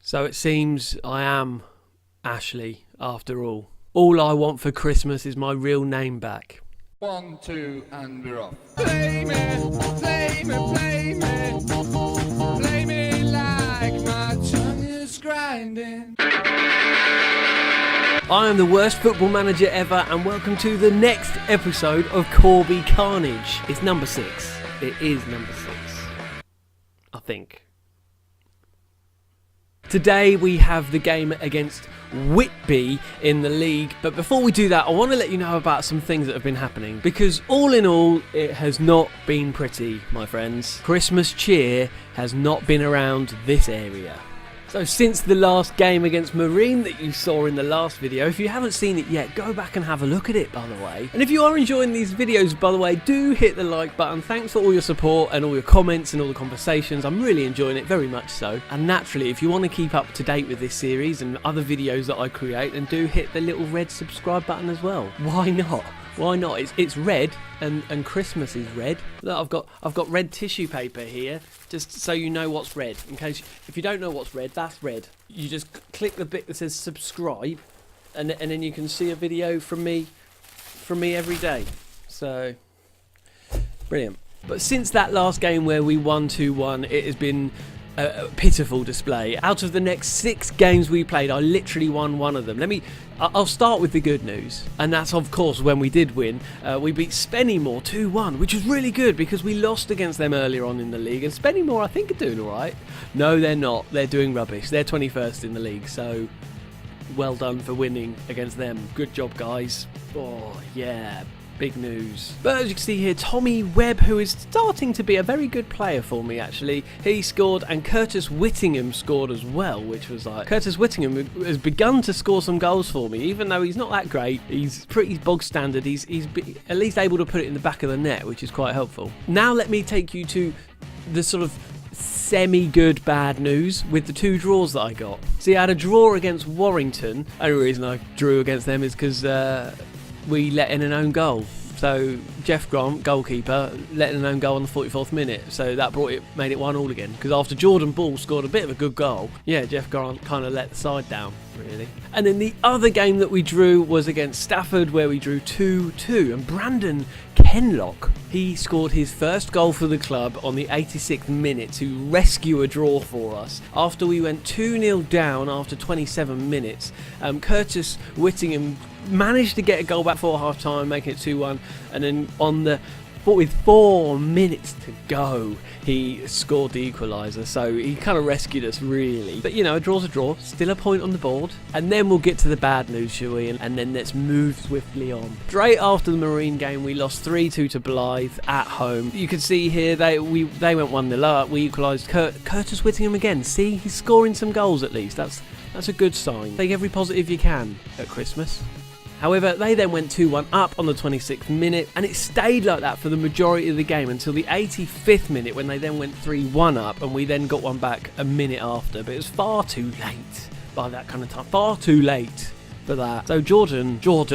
So it seems I am Ashley, after all. All I want for Christmas is my real name back. 1, 2, and we're off. Play me, play me, play me. Play me like my tongue is grinding. I am the worst football manager ever, and welcome to the next episode of Corby Carnage. It's number 6. It is number 6. I think. Today we have the game against Whitby in the league, but before we do that I want to let you know about some things that have been happening, because all in all it has not been pretty, my friends. Christmas cheer has not been around this area. So since the last game against Marine that you saw in the last video, if you haven't seen it yet, go back and have a look at it, by the way. And if you are enjoying these videos, by the way, do hit the like button. Thanks for all your support and all your comments and all the conversations. I'm really enjoying it, very much so. And naturally, if you want to keep up to date with this series and other videos that I create, then do hit the little red subscribe button as well. Why not? Why not? It's red and Christmas is red. Look, I've got red tissue paper here, just so you know what's red. In case if you don't know what's red, that's red. You just click the bit that says subscribe, and then you can see a video from me every day. So brilliant. But since that last game where we won 2-1, it has been a pitiful display. Out of the next 6 games we played, I literally won one of them. I'll start with the good news, and that's of course when we did win. We beat Spennymoor 2-1, which was really good because we lost against them earlier on in the league, and Spennymoor I think are doing alright. No, they're not. They're doing rubbish. They're 21st in the league, so well done for winning against them. Good job, guys. Oh yeah, big news. But as you can see here, Tommy Webb, who is starting to be a very good player for me actually, he scored, and Curtis Whittingham scored as well, which was like, Curtis Whittingham has begun to score some goals for me, even though he's not that great. He's pretty bog standard. He's at least able to put it in the back of the net, which is quite helpful. Now let me take you to the sort of semi-good bad news with the 2 draws that I got. See, I had a draw against Warrington. The only reason I drew against them is because we let in an own goal. So Jeff Grant, goalkeeper, let in an own goal on the 44th minute. So that made it 1-1 again. Because after Jordan Ball scored a bit of a good goal, yeah, Jeff Grant kind of let the side down, really. And then the other game that we drew was against Stafford, where we drew 2-2. And Brandon Kenlock, he scored his first goal for the club on the 86th minute to rescue a draw for us. After we went 2-0 down after 27 minutes, Curtis Whittingham managed to get a goal back for half time, making it 2-1, and then with 4 minutes to go, he scored the equaliser. So he kind of rescued us, really. But you know, a draw's a draw, still a point on the board. And then we'll get to the bad news, shall we? And then let's move swiftly on. Straight after the Marine game, we lost 3-2 to Blythe at home. You can see here they went 1-0 up. We equalised. Curtis Whittingham again. See, he's scoring some goals at least. That's a good sign. Take every positive you can at Christmas. However, they then went 2-1 up on the 26th minute, and it stayed like that for the majority of the game until the 85th minute, when they then went 3-1 up, and we then got one back a minute after. But it was far too late by that kind of time. Far too late for that. So Jordan, you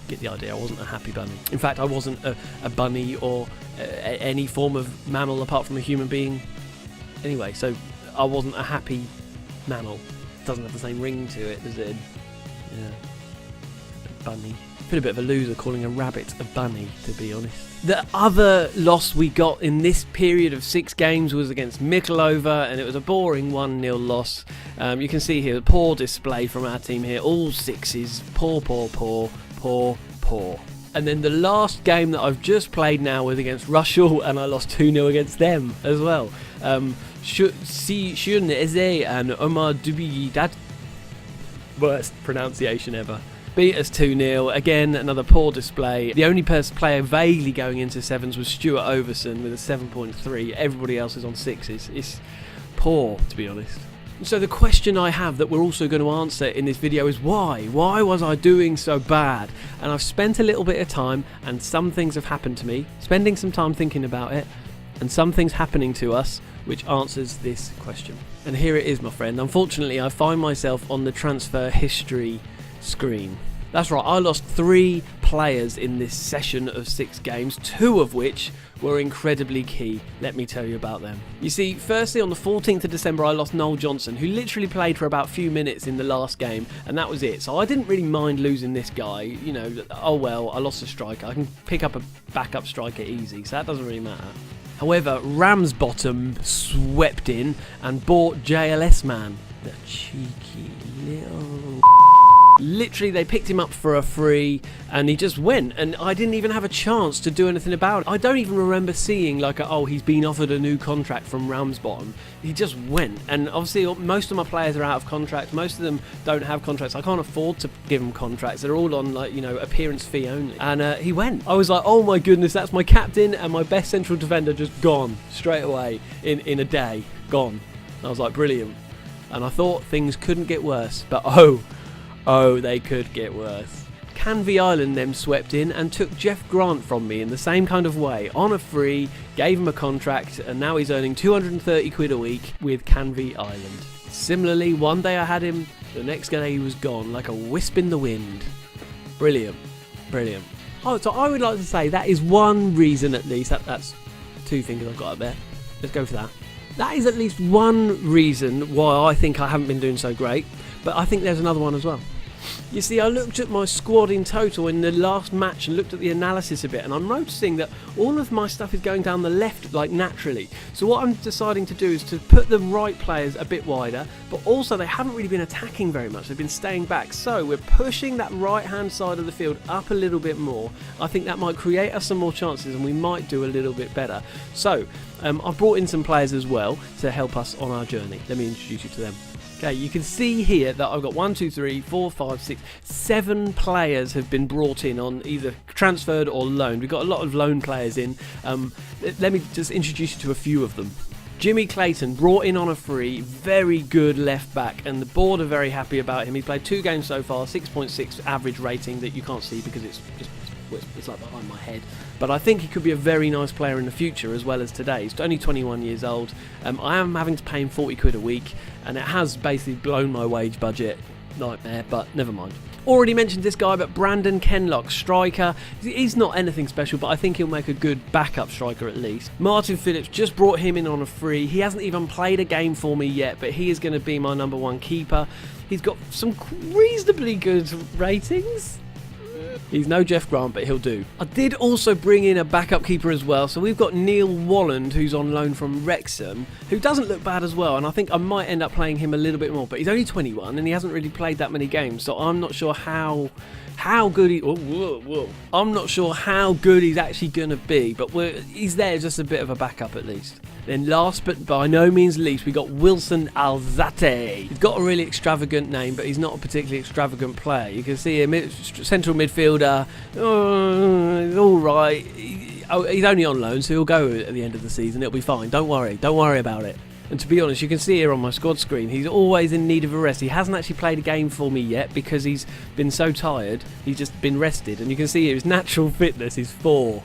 get the idea. I wasn't a happy bunny. In fact, I wasn't a bunny or any form of mammal apart from a human being. Anyway, so I wasn't a happy mammal. Doesn't have the same ring to it, does it? Yeah, a bunny. I feel a bit of a loser calling a rabbit a bunny, to be honest. The other loss we got in this period of 6 games was against Mickleover, and it was a boring 1-0 loss. You can see here, poor display from our team here, all 6s, poor. And then the last game that I've just played now was against Rushall, and I lost 2-0 against them as well. Shun Eze and Omar Dubidad. Worst pronunciation ever. Beat us 2-0. Again, another poor display. The only player vaguely going into 7s was Stuart Overson with a 7.3. Everybody else is on 6s. It's poor, to be honest. So the question I have that we're also going to answer in this video is why? Why was I doing so bad? And I've spent a little bit of time, and some things have happened to me. Spending some time thinking about it, and some things happening to us, which answers this question. And here it is, my friend. Unfortunately, I find myself on the transfer history screen. That's right, I lost 3 players in this session of 6 games, 2 of which were incredibly key. Let me tell you about them. You see, firstly on the 14th of December I lost Noel Johnson, who literally played for about a few minutes in the last game, and that was it. So I didn't really mind losing this guy. You know, oh well, I lost a striker. I can pick up a backup striker easy, so that doesn't really matter. However, Ramsbottom swept in and bought JLS Man. The cheeky little... Literally, they picked him up for a free and he just went, and I didn't even have a chance to do anything about it. I don't even remember seeing like, oh, he's been offered a new contract from Ramsbottom. He just went, and obviously most of my players are out of contract. Most of them don't have contracts. I can't afford to give them contracts. They're all on, like, you know, appearance fee only. And he went. I was like, oh my goodness, that's my captain and my best central defender just gone straight away in a day. Gone. I was like, brilliant. And I thought things couldn't get worse, but oh, they could get worse. Canvey Island then swept in and took Jeff Grant from me in the same kind of way, on a free, gave him a contract, and now he's earning 230 quid a week with Canvey Island. Similarly, one day I had him, the next day he was gone, like a wisp in the wind. Brilliant. Brilliant. Oh, so I would like to say that is one reason at least, that's 2 fingers I've got up there. Let's go for that. That is at least one reason why I think I haven't been doing so great, but I think there's another one as well. You see, I looked at my squad in total in the last match and looked at the analysis a bit, and I'm noticing that all of my stuff is going down the left, like, naturally. So what I'm deciding to do is to put the right players a bit wider, but also they haven't really been attacking very much. They've been staying back. So we're pushing that right-hand side of the field up a little bit more. I think that might create us some more chances, and we might do a little bit better. So I've brought in some players as well to help us on our journey. Let me introduce you to them. Okay, you can see here that I've got 1, 2, 3, 4, 5, 6, 7 players have been brought in on either transferred or loaned. We've got a lot of loan players in. Let me just introduce you to a few of them. Jimmy Clayton, brought in on a free, very good left back, and the board are very happy about him. He's played 2 games so far, 6.6 average rating that you can't see because it's like behind my head. But I think he could be a very nice player in the future as well as today. He's only 21 years old. I am having to pay him 40 quid a week, and it has basically blown my wage budget. Nightmare, but never mind. Already mentioned this guy, but Brandon Kenlock, striker. He's not anything special, but I think he'll make a good backup striker at least. Martin Phillips, just brought him in on a free. He hasn't even played a game for me yet, but he is going to be my number 1 keeper. He's got some reasonably good ratings. He's no Jeff Grant, but he'll do. I did also bring in a backup keeper as well. So we've got Neil Walland, who's on loan from Wrexham, who doesn't look bad as well. And I think I might end up playing him a little bit more. But he's only 21 and he hasn't really played that many games. So I'm not sure how good he... I'm not sure how good he's actually going to be. But he's there just a bit of a backup at least. Then last but by no means least, we got Wilson Alzate. He's got a really extravagant name, but he's not a particularly extravagant player. You can see him, central midfielder, all right. He's only on loan, so he'll go at the end of the season. It'll be fine. Don't worry about it. And to be honest, you can see here on my squad screen, he's always in need of a rest. He hasn't actually played a game for me yet because he's been so tired. He's just been rested. And you can see here his natural fitness is 4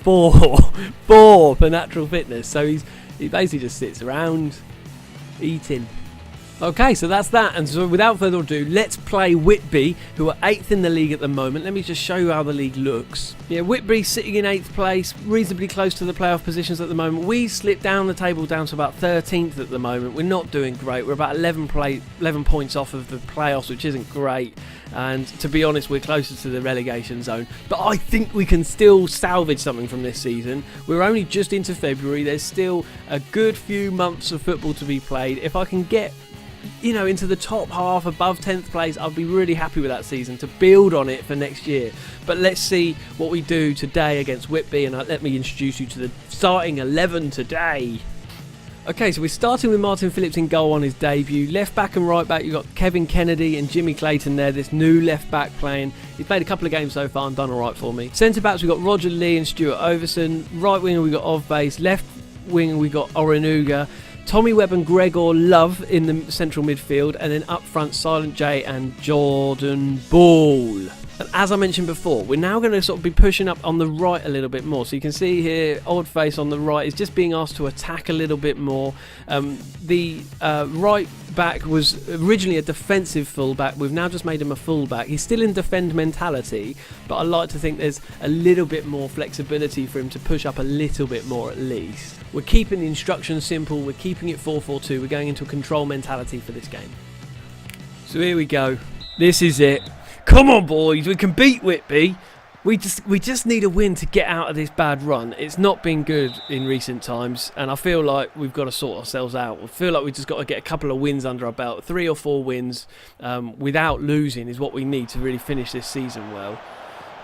for natural fitness. So he basically just sits around eating. Okay, so that's that, and so without further ado, let's play Whitby, who are 8th in the league at the moment. Let me just show you how the league looks. Yeah, Whitby sitting in 8th place, reasonably close to the playoff positions at the moment. We slipped down the table down to about 13th at the moment. We're not doing great. We're about 11 points off of the playoffs, which isn't great. And to be honest, we're closer to the relegation zone. But I think we can still salvage something from this season. We're only just into February. There's still a good few months of football to be played. If I can get into the top half, above 10th place, I'll be really happy with that season to build on it for next year. But let's see what we do today against Whitby, and let me introduce you to the starting 11 today. Okay, so we're starting with Martin Phillips in goal on his debut. Left back and right back, you've got Kevin Kennedy and Jimmy Clayton there, this new left back playing. He's played a couple of games so far and done alright for me. Centre backs, we've got Roger Lee and Stuart Overson. Right winger, we've got Ovbase. Left winger, we've got Orenuga. Tommy Webb and Gregor Love in the central midfield, and then up front Silent J and Jordan Ball. And as I mentioned before, we're now going to sort of be pushing up on the right a little bit more. So you can see here, Old Face on the right is just being asked to attack a little bit more. The right back was originally a defensive fullback. We've now just made him a fullback. He's still in defend mentality, but I like to think there's a little bit more flexibility for him to push up a little bit more at least. We're keeping the instructions simple. We're keeping it 4-4-2. We're going into a control mentality for this game. So here we go. This is it. Come on, boys. We can beat Whitby. We just need a win to get out of this bad run. It's not been good in recent times, and I feel like we've got to sort ourselves out. I feel like we've just got to get a couple of wins under our belt. 3 or 4 wins without losing is what we need to really finish this season well.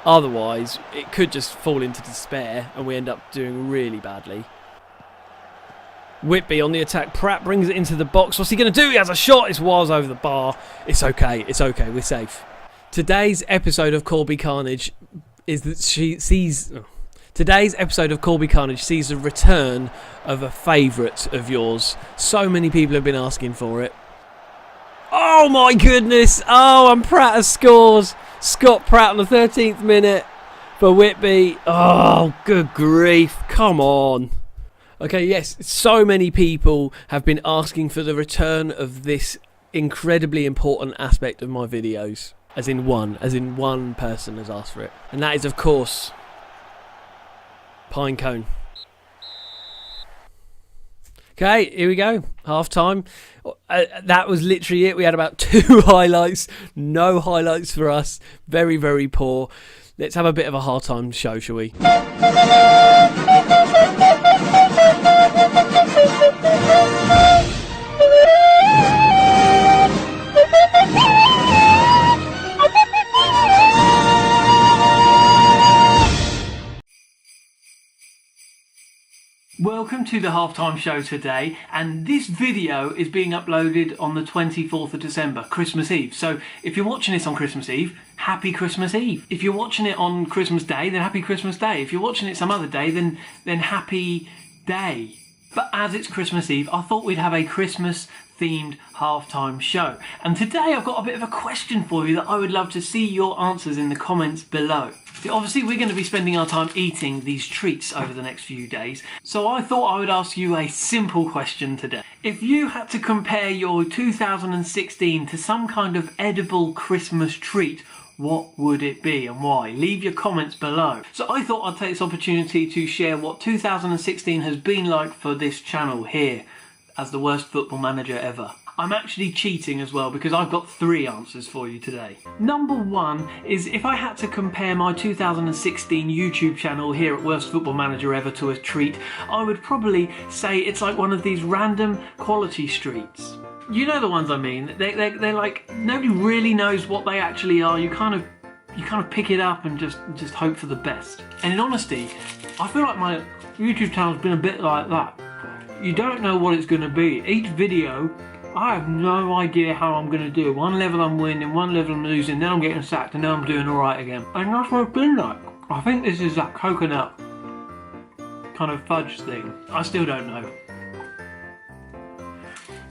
Otherwise, it could just fall into despair, and we end up doing really badly. Whitby on the attack. Pratt brings it into the box. What's he going to do? He has a shot. It's Waz over the bar. It's okay. It's okay. We're safe. Today's episode of Corby Carnage Today's episode of Corby Carnage sees the return of a favourite of yours. So many people have been asking for it. Oh my goodness! Oh, and Pratt scores. Scott Pratt on the 13th minute for Whitby. Oh, good grief! Come on. Okay, yes, so many people have been asking for the return of this incredibly important aspect of my videos. As in one person has asked for it. And that is, of course, Pine Cone. Okay, here we go. Half time. That was literally it. We had about 2 highlights. No highlights for us. Very, very poor. Let's have a bit of a hard time show, shall we? Welcome to the halftime show today, and this video is being uploaded on the 24th of December, Christmas Eve. So if you're watching this on Christmas Eve, happy Christmas Eve. If you're watching it on Christmas Day, then happy Christmas Day. If you're watching it some other day, then happy day. But as it's Christmas Eve, I thought we'd have a Christmas themed halftime show. And today I've got a bit of a question for you that I would love to see your answers in the comments below. See, obviously we're going to be spending our time eating these treats over the next few days, so I thought I would ask you a simple question today. If you had to compare your 2016 to some kind of edible Christmas treat, what would it be and why? Leave your comments below. So I thought I'd take this opportunity to share what 2016 has been like for this channel here as the worst football manager ever. I'm actually cheating as well because I've got 3 answers for you today. Number 1 is if I had to compare my 2016 YouTube channel here at Worst Football Manager Ever to a treat, I would probably say it's like one of these random quality streets. You know the ones I mean. They're like, nobody really knows what they actually are. You kind of pick it up and just hope for the best. And in honesty, I feel like my YouTube channel's been a bit like that. You don't know what it's going to be. Each video, I have no idea how I'm going to do. One level I'm winning, one level I'm losing, then I'm getting sacked, and then I'm doing alright again. And that's what it's been like. I think this is that coconut kind of fudge thing. I still don't know.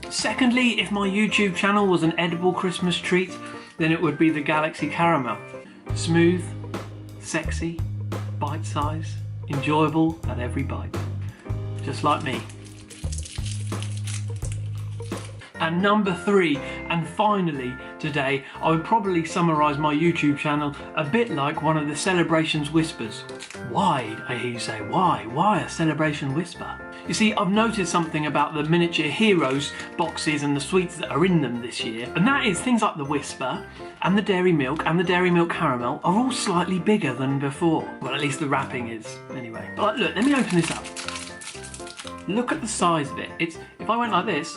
Secondly, if my YouTube channel was an edible Christmas treat, then it would be the Galaxy Caramel. Smooth, sexy, bite size, enjoyable at every bite. Just like me. And number 3, and finally today, I would probably summarise my YouTube channel a bit like one of the Celebrations Whispers. Why, I hear you say, why? Why a Celebration Whisper? You see, I've noticed something about the miniature heroes boxes and the sweets that are in them this year, and that is things like the Whisper and the Dairy Milk and the Dairy Milk Caramel are all slightly bigger than before. Well, at least the wrapping is, anyway. But look, let me open this up. Look at the size of it. If I went like this,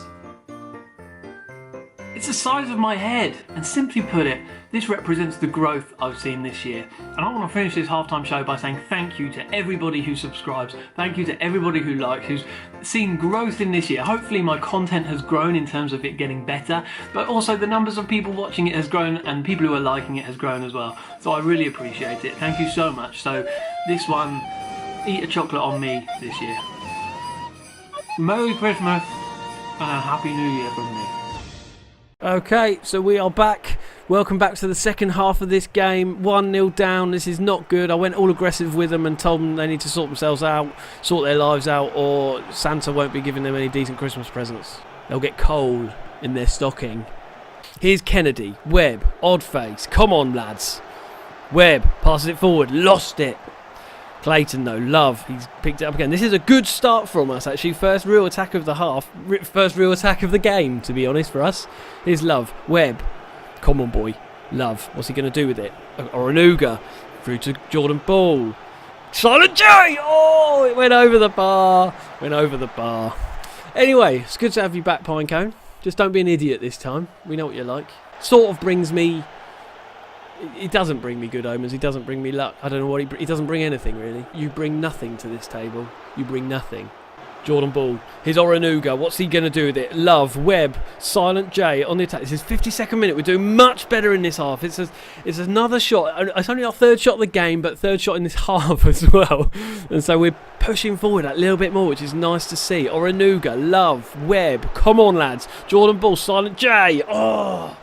it's the size of my head. And simply put it, this represents the growth I've seen this year. And I want to finish this halftime show by saying thank you to everybody who subscribes. Thank you to everybody who likes, who's seen growth in this year. Hopefully my content has grown in terms of it getting better, but also the numbers of people watching it has grown and people who are liking it has grown as well. So I really appreciate it. Thank you so much. So this one, eat a chocolate on me this year. Merry Christmas and a Happy New Year from me. Okay, so we are back. Welcome back to the second half of this game. 1-0 down. This is not good. I went all aggressive with them and told them they need to sort themselves out, sort their lives out, or Santa won't be giving them any decent Christmas presents. They'll get coal. in their stocking. Here's Kennedy, Webb, Oddface. Come on, lads. Webb passes it forward, lost it. Clayton, though, Love, he's picked it up again. This is a good start from us, actually. First real attack of the half. First real attack of the game, to be honest, for us. Here's Love, Webb. Come on, boy. Love, what's he going to do with it? Oranuga, through to Jordan Ball. Silent J! Oh, it went over the bar. Anyway, it's good to have you back, Pinecone. Just don't be an idiot this time. We know what you're like. Sort of brings me... It doesn't bring me good omens. He doesn't bring me luck. I don't know what he doesn't bring anything, really. You bring nothing to this table. You bring nothing. Jordan Ball. Here's Oranuga. What's he going to do with it? Love, Webb, Silent J on the attack. This is 52nd minute. We're doing much better in this half. It's another shot. It's only our third shot of the game, but third shot in this half as well. And so we're pushing forward a little bit more, which is nice to see. Oranuga, Love, Webb. Come on, lads. Jordan Ball, Silent J. Oh,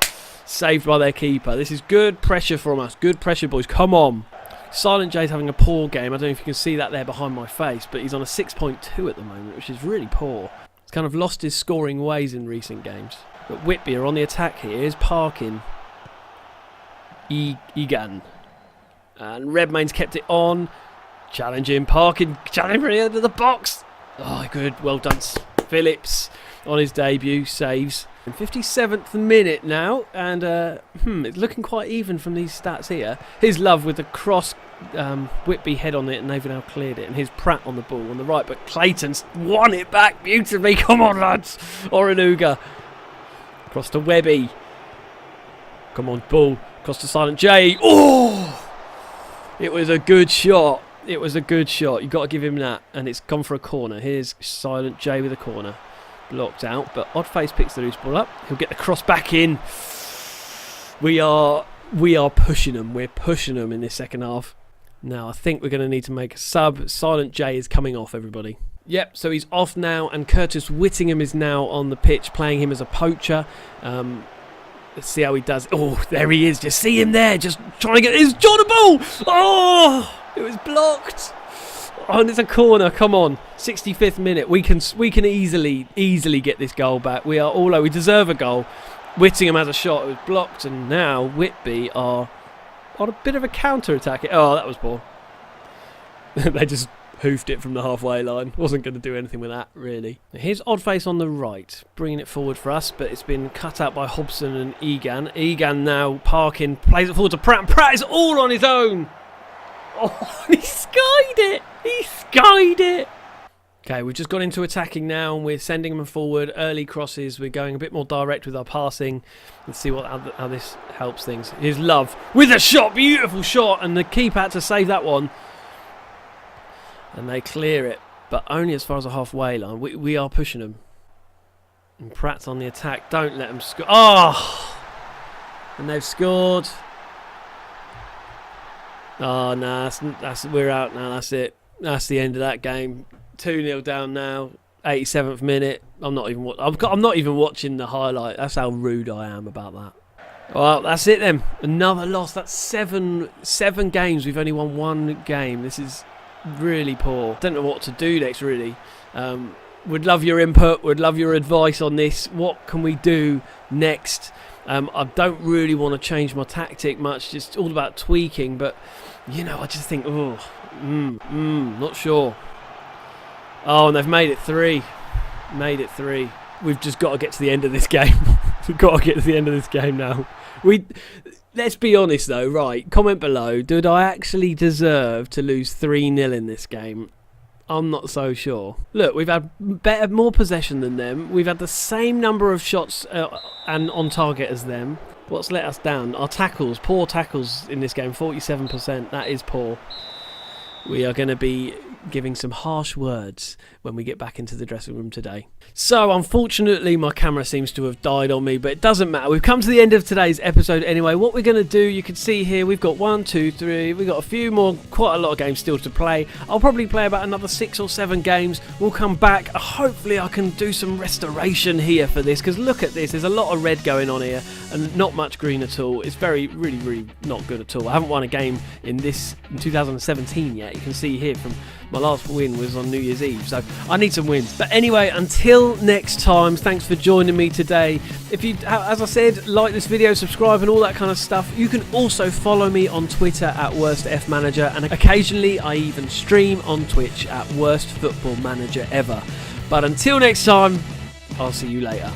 saved by their keeper. This is good pressure from us. Good pressure, boys. Come on. Silent J's having a poor game. I don't know if you can see that there behind my face, but he's on a 6.2 at the moment, which is really poor. He's kind of lost his scoring ways in recent games. But Whitby are on the attack here. Here's Parkin. Egan. And Redmayne's kept it on. Challenging Parkin. Challenging into the box. Oh, good. Well done. Phillips on his debut. Saves. 57th minute now, and it's looking quite even from these stats here. Here's Love with the cross, Whitby head on it, and they've now cleared it. And here's Pratt on the ball on the right, but Clayton's won it back beautifully. Come on, lads. Oranuga. Across to Webby. Come on, ball. Across to Silent J. Oh! It was a good shot. You've got to give him that. And it's gone for a corner. Here's Silent J with a corner. Blocked out, but Oddface picks the loose ball up. He'll get the cross back in. We are pushing them. We're pushing them in this second half. Now I think we're going to need to make a sub. Silent J is coming off, everybody. Yep, so he's off now, and Curtis Whittingham is now on the pitch, playing him as a poacher. Let's see how he does. Oh, there he is. Just see him there. Just trying to get his Jordan Ball. Oh, it was blocked. Oh, and it's a corner. Come on, 65th minute. We can easily get this goal back. We are all over. We deserve a goal. Whittingham has a shot. It was blocked, and now Whitby are on a bit of a counter attack. Oh, that was poor. They just hoofed it from the halfway line. Wasn't going to do anything with that, really. Here's Oddface on the right, bringing it forward for us, but it's been cut out by Hobson and Egan. Egan now Parkin plays it forward to Pratt, and Pratt is all on his own. Oh, he skied it. Okay, we've just gone into attacking now, and we're sending them forward. Early crosses. We're going a bit more direct with our passing. Let's see how this helps things. Here's Love with a shot. Beautiful shot. And the keeper had to save that one. And they clear it, but only as far as the halfway line. We are pushing them. And Pratt's on the attack. Don't let them score. Oh! And they've scored. Oh, no, we're out now. That's it. That's the end of that game. 2-0 down now. 87th minute. I'm not even watching the highlight. That's how rude I am about that. Well, that's it then. Another loss. That's seven games. We've only won one game. This is really poor. Don't know what to do next, really. Would love your input. Would love your advice on this. What can we do next? I don't really want to change my tactic much. Just all about tweaking. But, I just think, not sure. Oh, and they've made it 3. We've just got to get to the end of this game. We've got to get to the end of this game now. Let's be honest, though, right? Comment below. Did I actually deserve to lose 3-0 in this game? I'm not so sure. Look, we've had more possession than them. We've had the same number of shots and on target as them. What's let us down? Our tackles. Poor tackles in this game. 47%. That is poor. We are going to be giving some harsh words when we get back into the dressing room today. So unfortunately my camera seems to have died on me, but it doesn't matter. We've come to the end of today's episode anyway. What we're going to do, you can see here, we've got 1, 2, 3, we've got a few more, quite a lot of games still to play. I'll probably play about another 6 or 7 games. We'll come back. Hopefully I can do some restoration here for this, because look at this, there's a lot of red going on here and not much green at all. It's really not good at all. I haven't won a game in 2017 yet. You can see here from My last win was on New Year's Eve, so I need some wins. But anyway, until next time, thanks for joining me today. If you, as I said, like this video, subscribe and all that kind of stuff. You can also follow me on Twitter at WorstFManager, and occasionally I even stream on Twitch at Worst Football Manager Ever. But until next time, I'll see you later.